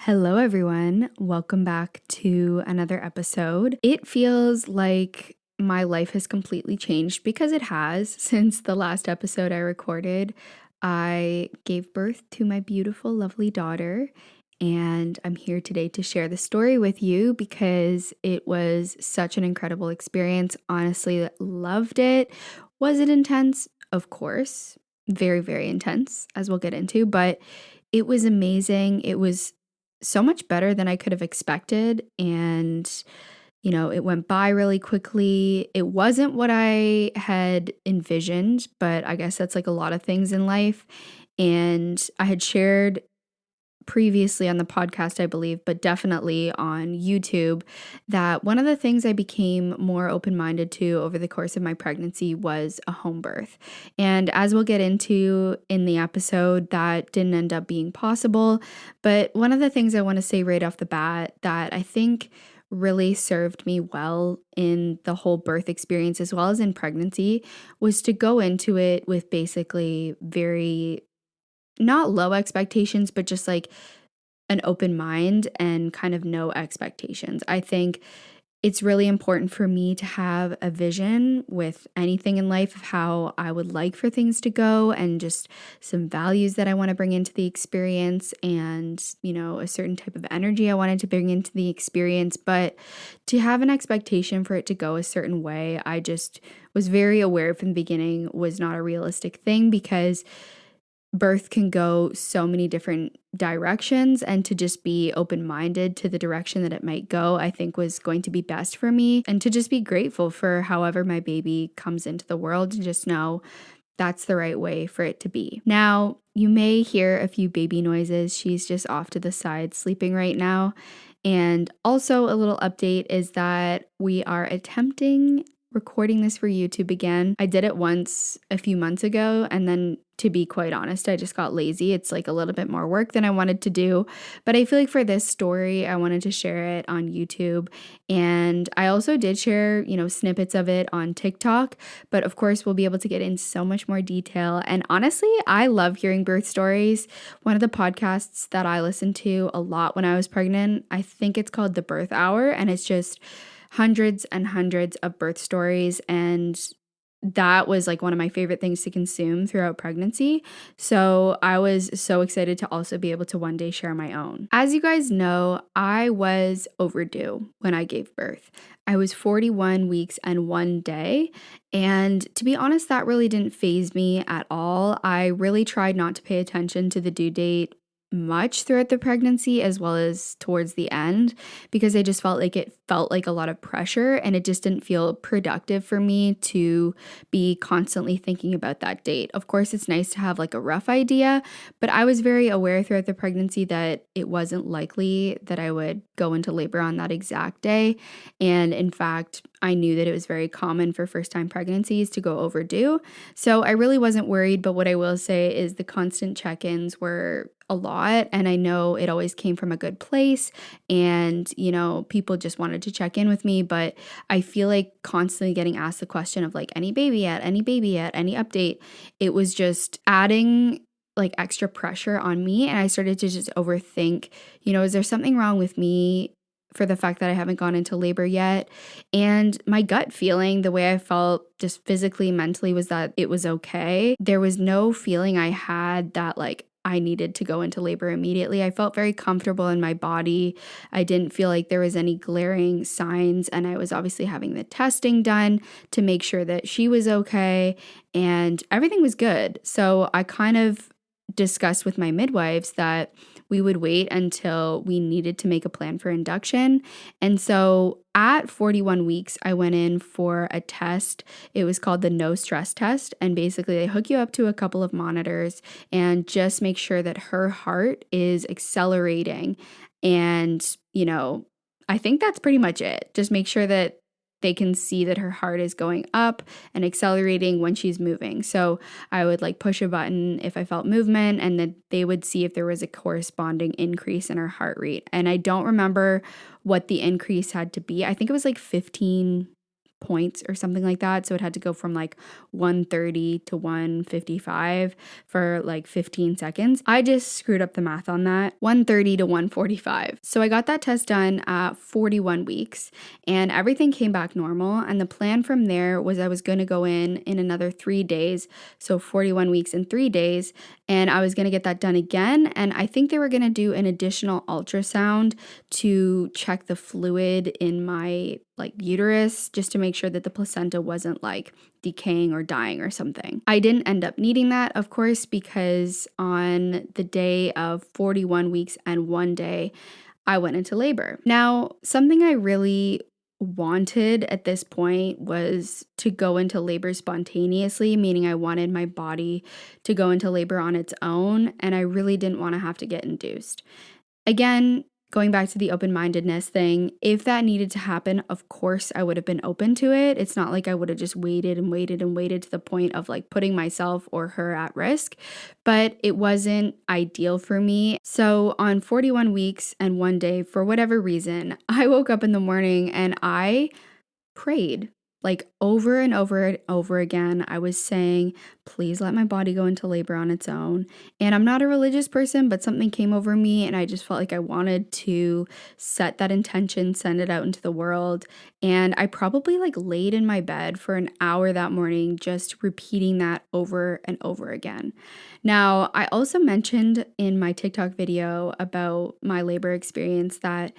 Hello, everyone. Welcome back to another episode. It feels like my life has completely changed because it has since the last episode I recorded. I gave birth to my beautiful, lovely daughter, and I'm here today to share the story with you because it was such an incredible experience. Honestly, loved it. Was it intense? Of course. Very, very intense, as we'll get into, but it was amazing. It was so much better than I could have expected. And, it went by really quickly. It wasn't what I had envisioned, but I guess that's like a lot of things in life. And I had shared previously on the podcast, I believe, but definitely on YouTube, that one of the things I became more open-minded to over the course of my pregnancy was a home birth. And as we'll get into in the episode, that didn't end up being possible. But one of the things I want to say right off the bat that I think really served me well in the whole birth experience as well as in pregnancy was to go into it with basically very not low expectations, but just like an open mind and kind of no expectations. I think it's really important for me to have a vision with anything in life of how I would like for things to go and just some values that I want to bring into the experience and, a certain type of energy I wanted to bring into the experience. But to have an expectation for it to go a certain way, I just was very aware from the beginning was not a realistic thing because birth can go so many different directions, and to just be open-minded to the direction that it might go, I think was going to be best for me, and to just be grateful for however my baby comes into the world and just know that's the right way for it to be. Now, you may hear a few baby noises. She's just off to the side sleeping right now. And also a little update is that we are attempting recording this for YouTube again. I did it once a few months ago, and then to be quite honest, I just got lazy. It's like a little bit more work than I wanted to do. But I feel like for this story, I wanted to share it on YouTube. And I also did share, snippets of it on TikTok. But of course, we'll be able to get in so much more detail. And honestly, I love hearing birth stories. One of the podcasts that I listened to a lot when I was pregnant, I think it's called The Birth Hour. And it's just hundreds and hundreds of birth stories, and that was like one of my favorite things to consume throughout pregnancy. So I was so excited to also be able to one day share my own. As you guys know, I was overdue when I gave birth. I was 41 weeks and 1 day. And to be honest, that really didn't faze me at all. I really tried not to pay attention to the due date much throughout the pregnancy as well as towards the end because I just felt like a lot of pressure, and it just didn't feel productive for me to be constantly thinking about that date. Of course, it's nice to have like a rough idea, but I was very aware throughout the pregnancy that it wasn't likely that I would go into labor on that exact day. And in fact, I knew that it was very common for first-time pregnancies to go overdue. So I really wasn't worried, but what I will say is the constant check-ins were a lot, and I know it always came from a good place, and people just wanted to check in with me, but I feel like constantly getting asked the question of like any baby yet, any update, it was just adding like extra pressure on me, and I started to just overthink, is there something wrong with me for the fact that I haven't gone into labor yet? And my gut feeling, the way I felt just physically, mentally, was that it was okay. There was no feeling I had that like I needed to go into labor immediately. I felt very comfortable in my body. I didn't feel like there was any glaring signs, and I was obviously having the testing done to make sure that she was okay, and everything was good. So I kind of discussed with my midwives that we would wait until we needed to make a plan for induction. And so at 41 weeks, I went in for a test. It was called the no stress test. And basically, they hook you up to a couple of monitors and just make sure that her heart is accelerating. And, I think that's pretty much it. Just make sure that they can see that her heart is going up and accelerating when she's moving. So I would like push a button if I felt movement, and then they would see if there was a corresponding increase in her heart rate. And I don't remember what the increase had to be. I think it was like 15 points or something like that. So it had to go from like 130 to 155 for like 15 seconds. I just screwed up the math on that. 130 to 145. So I got that test done at 41 weeks and everything came back normal. And the plan from there was I was going to go in another 3 days. So 41 weeks and 3 days. And I was going to get that done again. And I think they were going to do an additional ultrasound to check the fluid in my like uterus, just to make sure that the placenta wasn't like decaying or dying or something. I didn't end up needing that, of course, because on the day of 41 weeks and 1 day, I went into labor. Now, something I really wanted at this point was to go into labor spontaneously, meaning I wanted my body to go into labor on its own, and I really didn't want to have to get induced. Again, going back to the open-mindedness thing, if that needed to happen, of course I would have been open to it. It's not like I would have just waited and waited and waited to the point of like putting myself or her at risk, but it wasn't ideal for me. So on 41 weeks and 1 day, for whatever reason, I woke up in the morning and I prayed. Like over and over and over again, I was saying, please let my body go into labor on its own. And I'm not a religious person, but something came over me and I just felt like I wanted to set that intention, send it out into the world. And I probably like laid in my bed for an hour that morning, just repeating that over and over again. Now, I also mentioned in my TikTok video about my labor experience that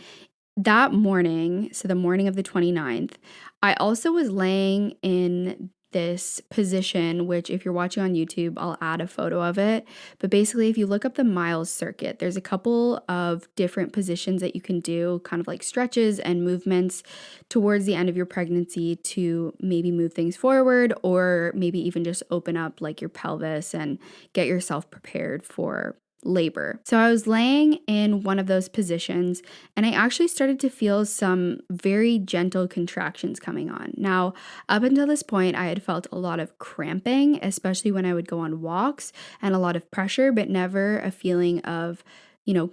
morning, so the morning of the 29th, I also was laying in this position, which if you're watching on YouTube, I'll add a photo of it. But basically, if you look up the Miles circuit, there's a couple of different positions that you can do, kind of like stretches and movements towards the end of your pregnancy to maybe move things forward or maybe even just open up like your pelvis and get yourself prepared for labor. So I was laying in one of those positions and I actually started to feel some very gentle contractions coming on. Now, up until this point, I had felt a lot of cramping, especially when I would go on walks, and a lot of pressure, but never a feeling of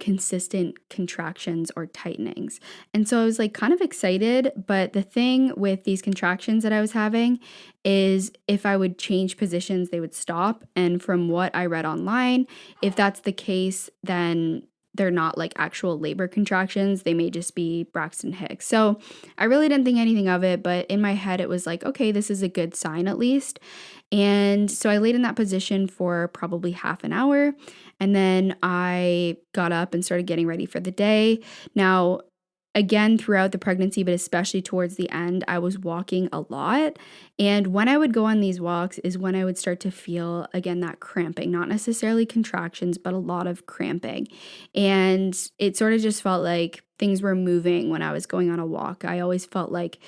consistent contractions or tightenings. And so I was like kind of excited, but the thing with these contractions that I was having is if I would change positions, they would stop. And from what I read online, if that's the case, then they're not like actual labor contractions. They may just be Braxton Hicks. So I really didn't think anything of it, but in my head, it was like, okay, this is a good sign at least. And so I laid in that position for probably half an hour. And then I got up and started getting ready for the day. Now, again, throughout the pregnancy, but especially towards the end, I was walking a lot. And when I would go on these walks is when I would start to feel, again, that cramping, not necessarily contractions, but a lot of cramping. And it sort of just felt like things were moving when I was going on a walk. I always felt like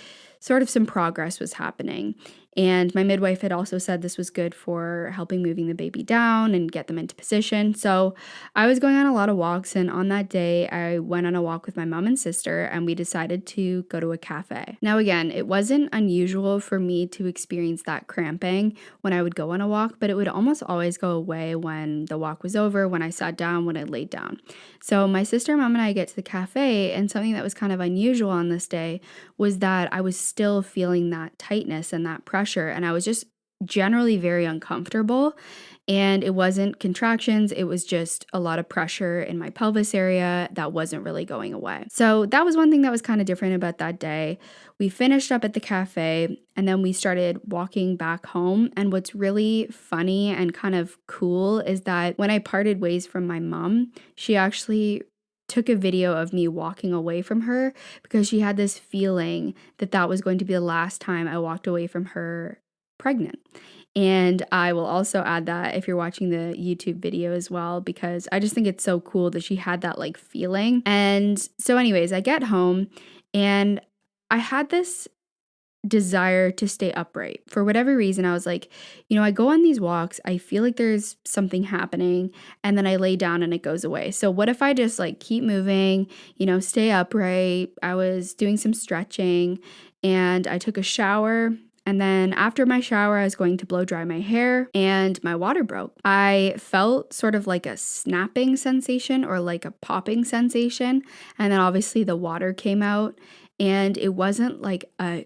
sort of some progress was happening. And my midwife had also said this was good for helping moving the baby down and get them into position. So I was going on a lot of walks. And on that day, I went on a walk with my mom and sister and we decided to go to a cafe. Now, again, it wasn't unusual for me to experience that cramping when I would go on a walk, but it would almost always go away when the walk was over, when I sat down, when I laid down. So my sister, mom, and I get to the cafe, and something that was kind of unusual on this day was that I was still feeling that tightness and that pressure, and I was just generally very uncomfortable. And it wasn't contractions, it was just a lot of pressure in my pelvis area that wasn't really going away. So that was one thing that was kind of different about that day. We finished up at the cafe and then we started walking back home. And what's really funny and kind of cool is that when I parted ways from my mom, she actually took a video of me walking away from her because she had this feeling that that was going to be the last time I walked away from her pregnant. And I will also add that if you're watching the YouTube video as well, because I just think it's so cool that she had that like feeling. And so anyways, I get home and I had this desire to stay upright. For whatever reason, I was like, I go on these walks, I feel like there's something happening, and then I lay down and it goes away. So what if I just like keep moving, stay upright? I was doing some stretching and I took a shower. And then after my shower, I was going to blow dry my hair and my water broke. I felt sort of like a snapping sensation or like a popping sensation. And then obviously the water came out and it wasn't like a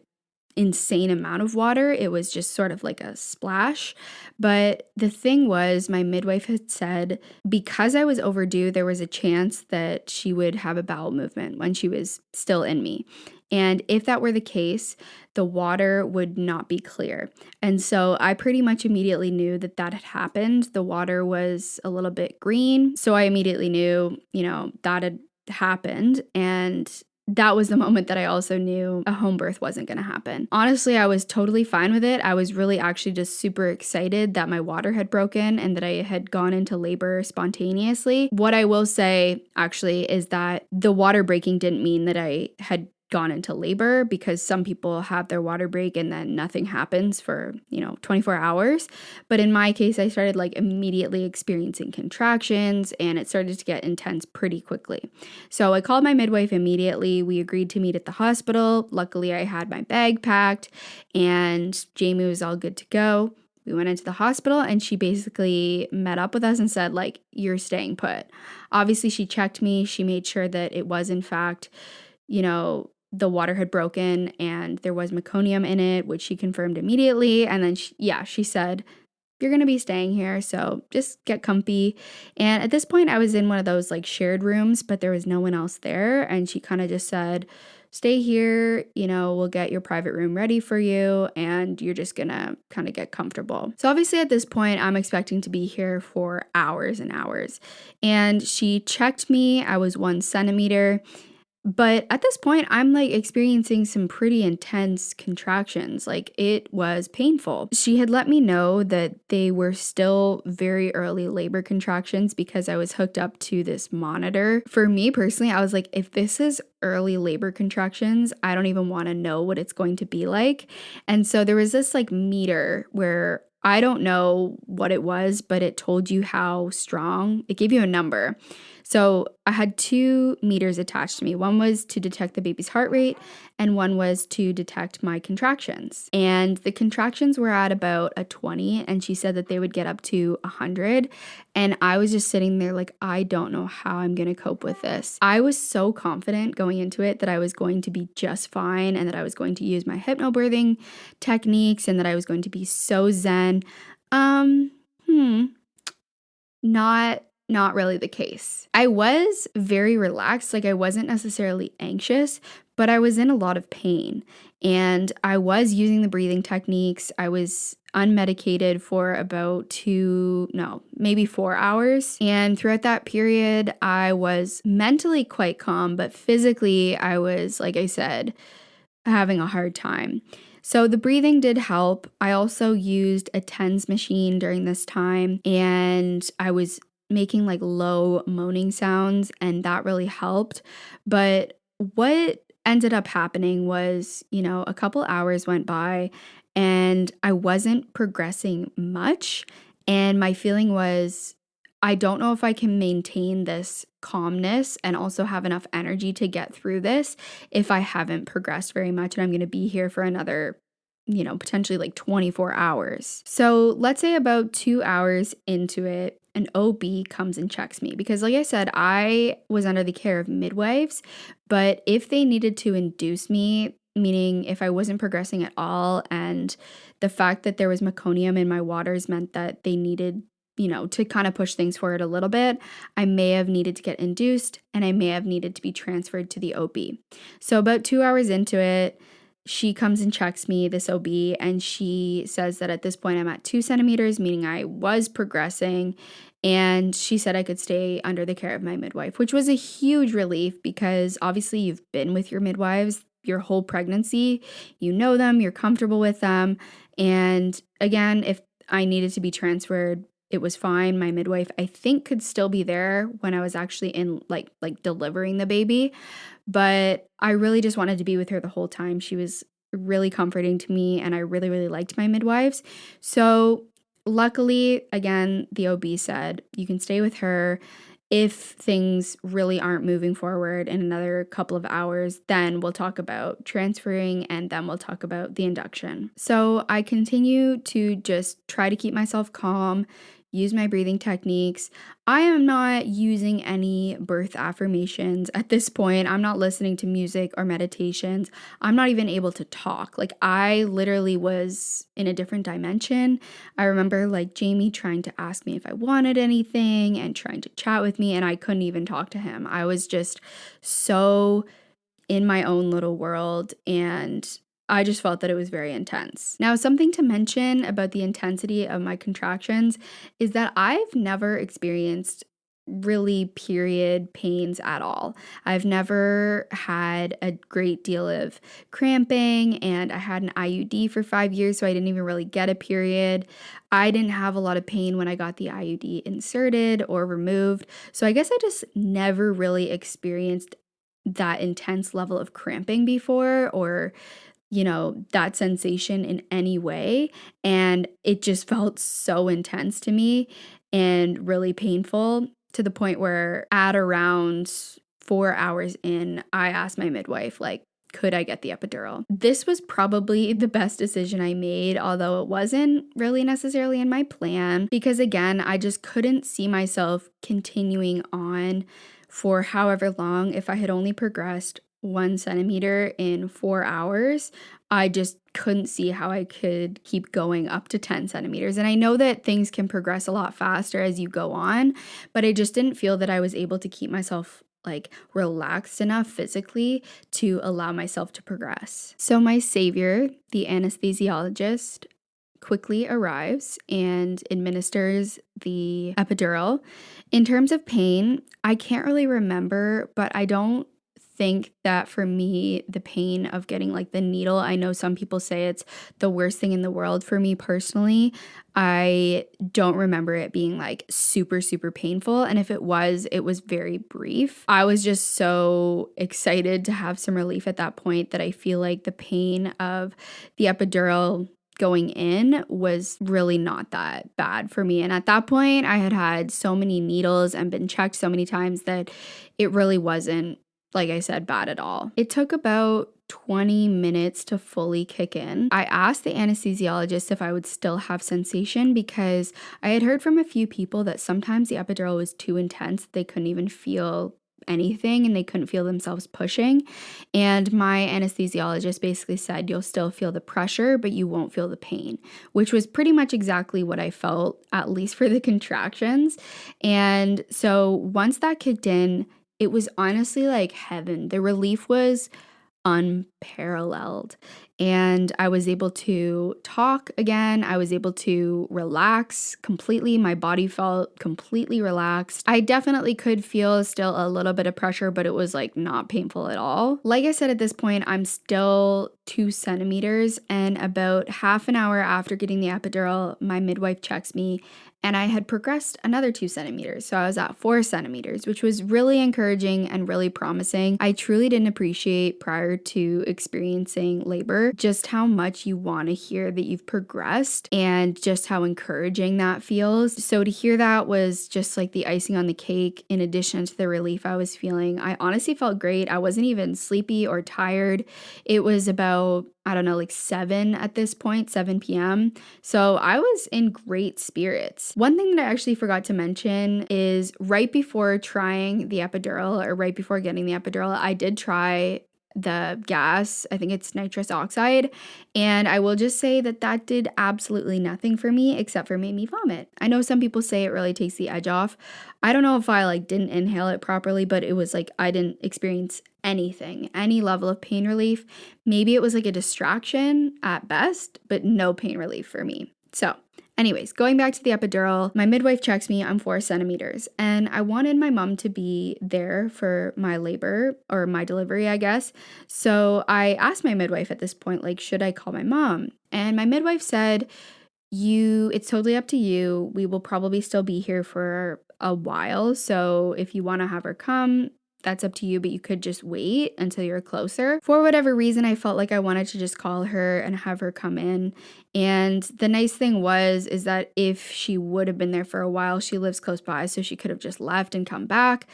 insane amount of water. It was just sort of like a splash. But the thing was, my midwife had said because I was overdue, there was a chance that she would have a bowel movement when she was still in me. And if that were the case, the water would not be clear. And so I pretty much immediately knew that that had happened. The water was a little bit green. So I immediately knew, that had happened. And that was the moment that I also knew a home birth wasn't going to happen. Honestly, I was totally fine with it. I was really actually just super excited that my water had broken and that I had gone into labor spontaneously. What I will say actually is that the water breaking didn't mean that I had gone into labor, because some people have their water break and then nothing happens for 24 hours. But in my case, I started like immediately experiencing contractions, and it started to get intense pretty quickly. So I called my midwife immediately. We agreed to meet at the hospital. Luckily, I had my bag packed and Jamie was all good to go. We went into the hospital and she basically met up with us and said, like, you're staying put. Obviously, she checked me. She made sure that it was in fact, the water had broken and there was meconium in it, which she confirmed immediately. And then she said, you're going to be staying here, so just get comfy. And at this point, I was in one of those like shared rooms, but there was no one else there. And she kind of just said, stay here, we'll get your private room ready for you and you're just going to kind of get comfortable. So obviously at this point, I'm expecting to be here for hours and hours. And she checked me. I was 1 centimeter. But at this point, I'm like experiencing some pretty intense contractions. Like, it was painful. She had let me know that they were still very early labor contractions because I was hooked up to this monitor. For me personally, I was like, if this is early labor contractions, I don't even want to know what it's going to be like. And so there was this like meter where I don't know what it was, but it told you how strong. It gave you a number. So I had 2 meters attached to me. One was to detect the baby's heart rate and one was to detect my contractions. And the contractions were at about a 20 and she said that they would get up to 100. And I was just sitting there like, I don't know how I'm going to cope with this. I was so confident going into it that I was going to be just fine and that I was going to use my hypnobirthing techniques and that I was going to be so zen. Not really the case. I was very relaxed, like I wasn't necessarily anxious, but I was in a lot of pain and I was using the breathing techniques. I was unmedicated for about maybe 4 hours. And throughout that period, I was mentally quite calm, but physically I was, like I said, having a hard time. So the breathing did help. I also used a TENS machine during this time and I was making like low moaning sounds and that really helped. But what ended up happening was, a couple hours went by and I wasn't progressing much. And my feeling was, I don't know if I can maintain this calmness and also have enough energy to get through this if I haven't progressed very much and I'm going to be here for another, potentially like 24 hours. So let's say about 2 hours into it, an OB comes and checks me because, like I said, I was under the care of midwives, but if they needed to induce me, meaning if I wasn't progressing at all and the fact that there was meconium in my waters meant that they needed to kind of push things forward a little bit, I may have needed to get induced and I may have needed to be transferred to the OB. So about 2 hours into it, she comes and checks me, this OB, and she says that at this point I'm at 2 centimeters, meaning I was progressing. And she said I could stay under the care of my midwife, which was a huge relief because obviously you've been with your midwives your whole pregnancy. You know them, you're comfortable with them. And again, if I needed to be transferred, it was fine. My midwife, I think, could still be there when I was actually in like delivering the baby. But I really just wanted to be with her the whole time. She was really comforting to me and I really, really liked my midwives. So luckily, again, the OB said, you can stay with her. If things really aren't moving forward in another couple of hours, then we'll talk about transferring and then we'll talk about the induction. So I continue to just try to keep myself calm, use my breathing techniques. I am not using any birth affirmations at this point. I'm not listening to music or meditations. I'm not even able to talk. Like, I literally was in a different dimension. I remember like Jamie trying to ask me if I wanted anything and trying to chat with me, and I couldn't even talk to him. I was just so in my own little world, and I just felt that it was very intense. Now, something to mention about the intensity of my contractions is that I've never experienced really period pains at all. I've never had a great deal of cramping, and I had an IUD for 5 years, so I didn't even really get a period. I didn't have a lot of pain when I got the IUD inserted or removed. So I guess I just never really experienced that intense level of cramping before, or that sensation in any way. And it just felt so intense to me and really painful, to the point where at around 4 hours in, I asked my midwife, like, could I get the epidural? This was probably the best decision I made, although it wasn't really necessarily in my plan, because again, I just couldn't see myself continuing on for however long. If I had only progressed 1 centimeter in 4 hours, I just couldn't see how I could keep going up to 10 centimeters. And I know that things can progress a lot faster as you go on, but I just didn't feel that I was able to keep myself like relaxed enough physically to allow myself to progress. So my savior, the anesthesiologist, quickly arrives and administers the epidural. In terms of pain, I can't really remember, but I don't think that for me, the pain of getting like the needle, I know some people say it's the worst thing in the world. For me personally, I don't remember it being like super, super painful. And if it was very brief. I was just so excited to have some relief at that point that I feel like the pain of the epidural going in was really not that bad for me. And at that point, I had had so many needles and been checked so many times that it really wasn't, like I said, bad at all. It took about 20 minutes to fully kick in. I asked the anesthesiologist if I would still have sensation, because I had heard from a few people that sometimes the epidural was too intense. They couldn't even feel anything and they couldn't feel themselves pushing. And my anesthesiologist basically said, you'll still feel the pressure, but you won't feel the pain, which was pretty much exactly what I felt, at least for the contractions. And so once that kicked in, it was honestly like heaven. The relief was unparalleled. And I was able to talk again. I was able to relax completely. My body felt completely relaxed. I definitely could feel still a little bit of pressure, but it was like not painful at all. Like I said, at this point, I'm still 2 centimeters, and about half an hour after getting the epidural, my midwife checks me, and I had progressed another 2 centimeters. So I was at 4 centimeters, which was really encouraging and really promising. I truly didn't appreciate prior to experiencing labor just how much you want to hear that you've progressed and just how encouraging that feels. So to hear that was just like the icing on the cake, in addition to the relief I was feeling. I honestly felt great. I wasn't even sleepy or tired. It was about, I don't know, like 7 at this point, 7 p.m. So I was in great spirits. One thing that I actually forgot to mention is right before trying the epidural, or right before getting the epidural, I did try the gas. I think it's nitrous oxide. And I will just say that that did absolutely nothing for me except for made me vomit. I know some people say it really takes the edge off. I don't know if I like didn't inhale it properly, but it was like I didn't experience anything, any level of pain relief. Maybe it was like a distraction at best, but no pain relief for me. So anyways, going back to the epidural, my midwife checks me, I'm 4 centimeters, and I wanted my mom to be there for my labor, or my delivery, I guess. So I asked my midwife at this point, like, should I call my mom? And my midwife said, it's totally up to you. We will probably still be here for a while. So if you want to have her come, that's up to you, but you could just wait until you're closer. For whatever reason, I felt like I wanted to just call her and have her come in. And the nice thing is that if she would have been there for a while, she lives close by, so she could have just left and come back.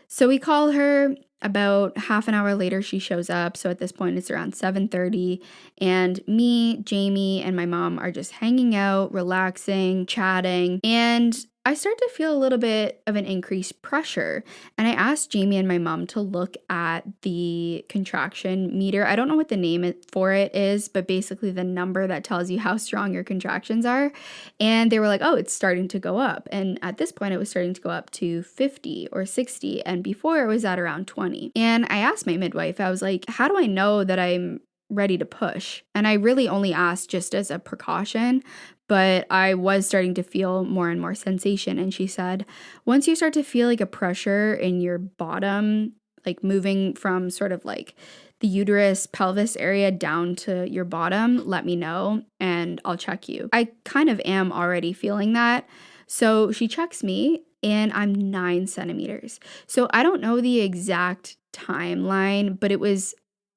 So we call her. About half an hour later, she shows up. So at this point, it's around 7:30, and me, Jamie, and my mom are just hanging out, relaxing, chatting, and I start to feel a little bit of an increased pressure. And I asked Jamie and my mom to look at the contraction meter. I don't know what the name for it is, but basically the number that tells you how strong your contractions are. And they were like, oh, it's starting to go up. And at this point, it was starting to go up to 50 or 60. And before, it was at around 20. And I asked my midwife, I was like, how do I know that I'm ready to push? And I really only asked just as a precaution, but I was starting to feel more and more sensation. And she said, once you start to feel like a pressure in your bottom, like moving from sort of like the uterus pelvis area down to your bottom, let me know and I'll check you. I kind of am already feeling that. So she checks me and I'm 9 centimeters. So I don't know the exact timeline, but it was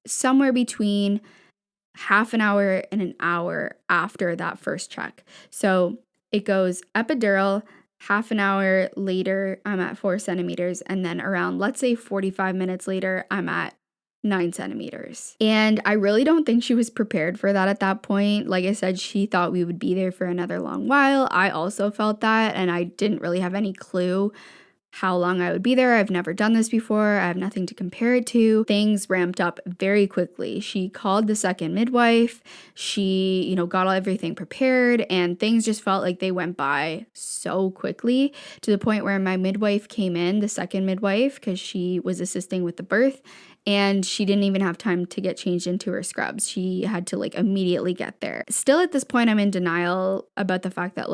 somewhere between half an hour and an hour after that first check. So it goes epidural, half an hour later, I'm at 4 centimeters. And then around, let's say 45 minutes later, I'm at 9 centimeters. And I really don't think she was prepared for that at that point. Like I said, she thought we would be there for another long while. I also felt that, and I didn't really have any clue how long I would be there. I've never done this before. I have nothing to compare it to. Things ramped up very quickly. She called the second midwife. She, got everything prepared, and things just felt like they went by so quickly to the point where my midwife came in, the second midwife, because she was assisting with the birth, and she didn't even have time to get changed into her scrubs. She had to immediately get there. Still at this point, I'm in denial about the fact that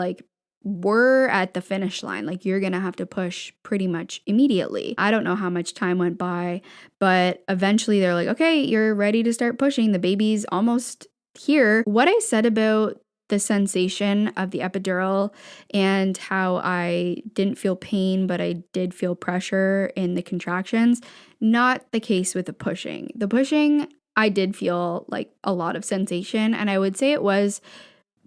we're at the finish line. You're going to have to push pretty much immediately. I don't know how much time went by, but eventually they're like, okay, you're ready to start pushing. The baby's almost here. What I said about the sensation of the epidural and how I didn't feel pain, but I did feel pressure in the contractions, not the case with the pushing. The pushing, I did feel a lot of sensation, and I would say it was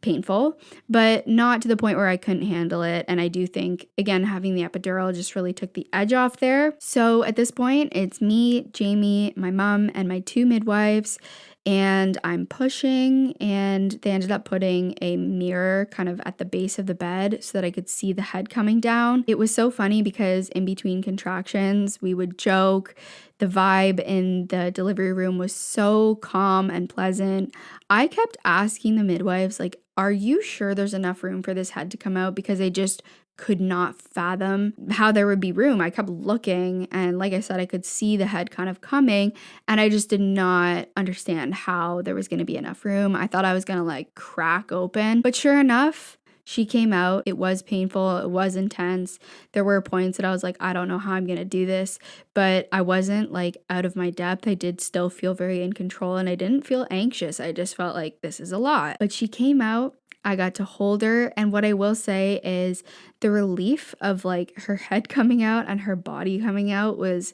painful, but not to the point where I couldn't handle it. And I do think, again, having the epidural just really took the edge off there. So at this point, it's me, Jamie, my mom, and my 2 midwives, and I'm pushing, and they ended up putting a mirror kind of at the base of the bed so that I could see the head coming down. It was so funny because in between contractions, we would joke. The vibe in the delivery room was so calm and pleasant. I kept asking the midwives, are you sure there's enough room for this head to come out? Because I just could not fathom how there would be room. I kept looking, and like I said, I could see the head kind of coming, and I just did not understand how there was going to be enough room. I thought I was going to crack open, but sure enough, she came out. It was painful. It was intense. There were points that I was like, I don't know how I'm going to do this, but I wasn't out of my depth. I did still feel very in control, and I didn't feel anxious. I just felt like this is a lot. But she came out. I got to hold her, and what I will say is the relief of her head coming out and her body coming out was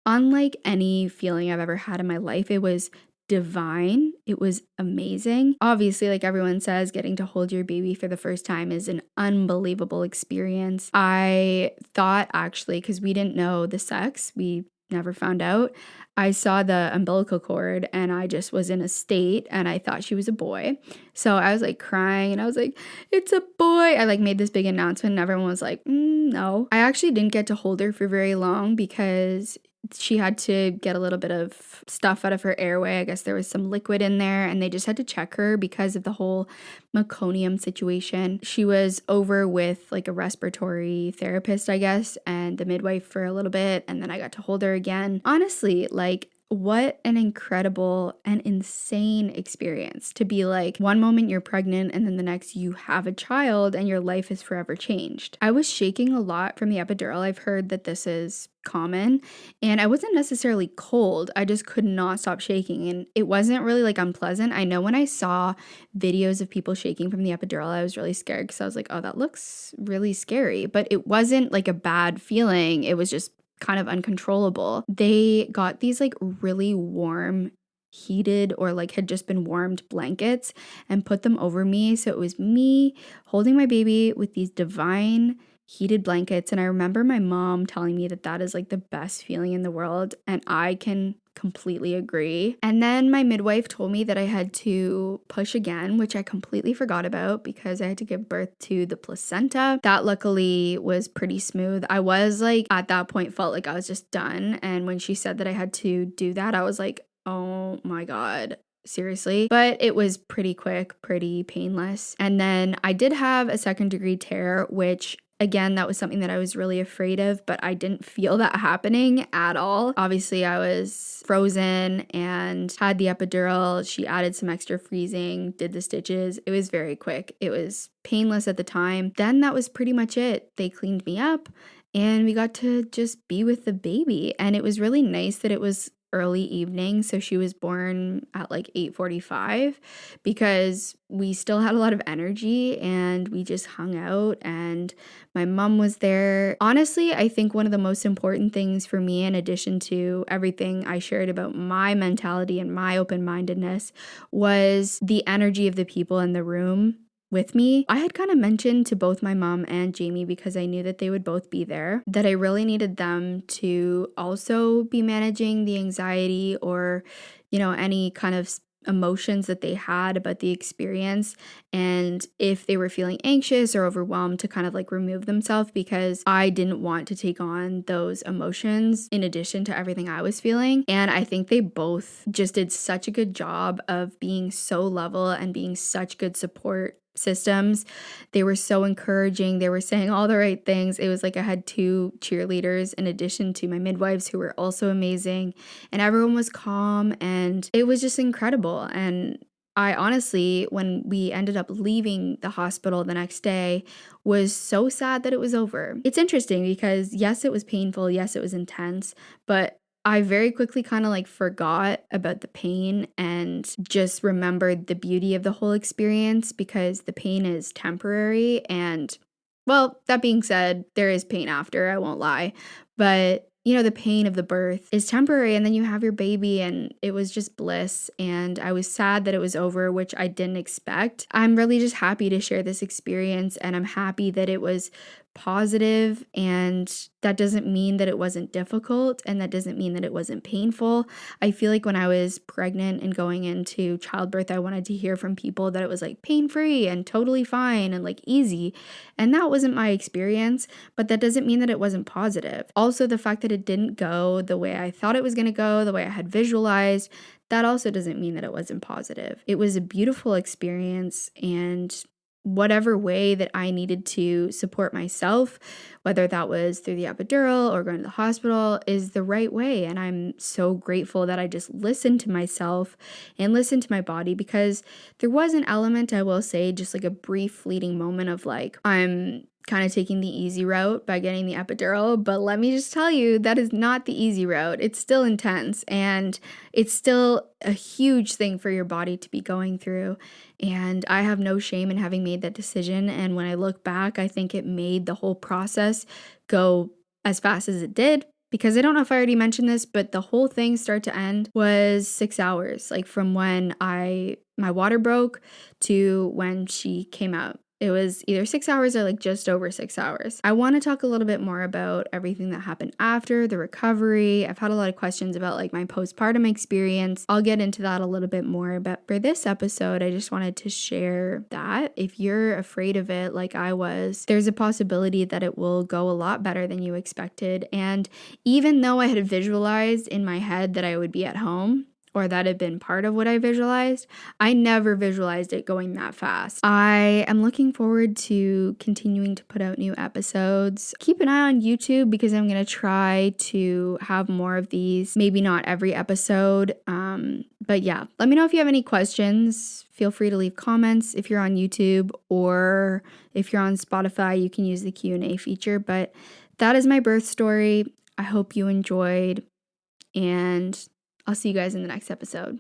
unlike any feeling I've ever had in my life. It was divine. It was amazing. Obviously, everyone says, getting to hold your baby for the first time is an unbelievable experience. I thought, actually, because we didn't know the sex, we never found out, I saw the umbilical cord and I just was in a state, and I thought she was a boy. So I was crying, and I was like, it's a boy. I made this big announcement, and everyone was like, no. I actually didn't get to hold her for very long because she had to get a little bit of stuff out of her airway. I guess there was some liquid in there, and they just had to check her because of the whole meconium situation. She was over with a respiratory therapist, I guess, and the midwife for a little bit, and then I got to hold her again. Honestly, what an incredible and insane experience to be one moment you're pregnant and then the next you have a child and your life is forever changed. I was shaking a lot from the epidural. I've heard that this is common, and I wasn't necessarily cold. I just could not stop shaking, and it wasn't really unpleasant. I know when I saw videos of people shaking from the epidural, I was really scared because I was like, oh, that looks really scary, but it wasn't a bad feeling. It was just kind of uncontrollable. They got these really warm, heated, or had just been warmed blankets and put them over me. So it was me holding my baby with these divine heated blankets. And I remember my mom telling me that that is like the best feeling in the world. And I can completely agree. And then my midwife told me that I had to push again, which I completely forgot about because I had to give birth to the placenta. That luckily was pretty smooth. I was like, at that point, felt like I was just done. And when she said that I had to do that, I was like, oh my God. Seriously. But it was pretty quick, pretty painless. And then I did have a second-degree tear, which again, that was something that I was really afraid of, but I didn't feel that happening at all. Obviously, I was frozen and had the epidural. She added some extra freezing, did the stitches. It was very quick. It was painless at the time. Then that was pretty much it. They cleaned me up and we got to just be with the baby. And it was really nice that it was early evening, so she was born at like 8:45 because we still had a lot of energy and we just hung out and my mom was there. Honestly, I think one of the most important things for me, in addition to everything I shared about my mentality and my open-mindedness, was the energy of the people in the room with me. I had kind of mentioned to both my mom and Jamie, because I knew that they would both be there, that I really needed them to also be managing the anxiety or, any kind of emotions that they had about the experience, and if they were feeling anxious or overwhelmed, to kind of like remove themselves, because I didn't want to take on those emotions in addition to everything I was feeling. And I think they both just did such a good job of being so level and being such good support systems. They were so encouraging. They were saying all the right things. It was like I had two cheerleaders in addition to my midwives, who were also amazing, and everyone was calm and it was just incredible. And I honestly, when we ended up leaving the hospital the next day, was so sad that it was over. It's interesting because yes, it was painful. Yes, it was intense, but I very quickly kind of like forgot about the pain and just remembered the beauty of the whole experience, because the pain is temporary. And well, that being said, there is pain after, I won't lie. But the pain of the birth is temporary, and then you have your baby, and it was just bliss. And I was sad that it was over, which I didn't expect. I'm really just happy to share this experience, and I'm happy that it was positive, and that doesn't mean that it wasn't difficult, and that doesn't mean that it wasn't painful. I feel like when I was pregnant and going into childbirth, I wanted to hear from people that it was like pain-free and totally fine and like easy, and that wasn't my experience, but that doesn't mean that it wasn't positive. Also, the fact that it didn't go the way I thought it was going to go, the way I had visualized, that also doesn't mean that it wasn't positive. It was a beautiful experience, and whatever way that I needed to support myself, whether that was through the epidural or going to the hospital, is the right way. And I'm so grateful that I just listened to myself and listened to my body, because there was an element, I will say, just like a brief fleeting moment of like, I'm kind of taking the easy route by getting the epidural, but let me just tell you, that is not the easy route. It's still intense, and it's still a huge thing for your body to be going through. And I have no shame in having made that decision. And when I look back, I think it made the whole process go as fast as it did, because I don't know if I already mentioned this, but the whole thing start to end was 6 hours, like from when my water broke to when she came out. It was either 6 hours or like just over 6 hours. I want to talk a little bit more about everything that happened after the recovery. I've had a lot of questions about like my postpartum experience. I'll get into that a little bit more, but for this episode, I just wanted to share that if you're afraid of it like I was, there's a possibility that it will go a lot better than you expected. And even though I had visualized in my head that I would be at home, or that had been part of what I visualized, I never visualized it going that fast. I am looking forward to continuing to put out new episodes. Keep an eye on YouTube, because I'm going to try to have more of these, maybe not every episode. But yeah, let me know if you have any questions. Feel free to leave comments if you're on YouTube, or if you're on Spotify, you can use the Q&A feature. But that is my birth story. I hope you enjoyed, and I'll see you guys in the next episode.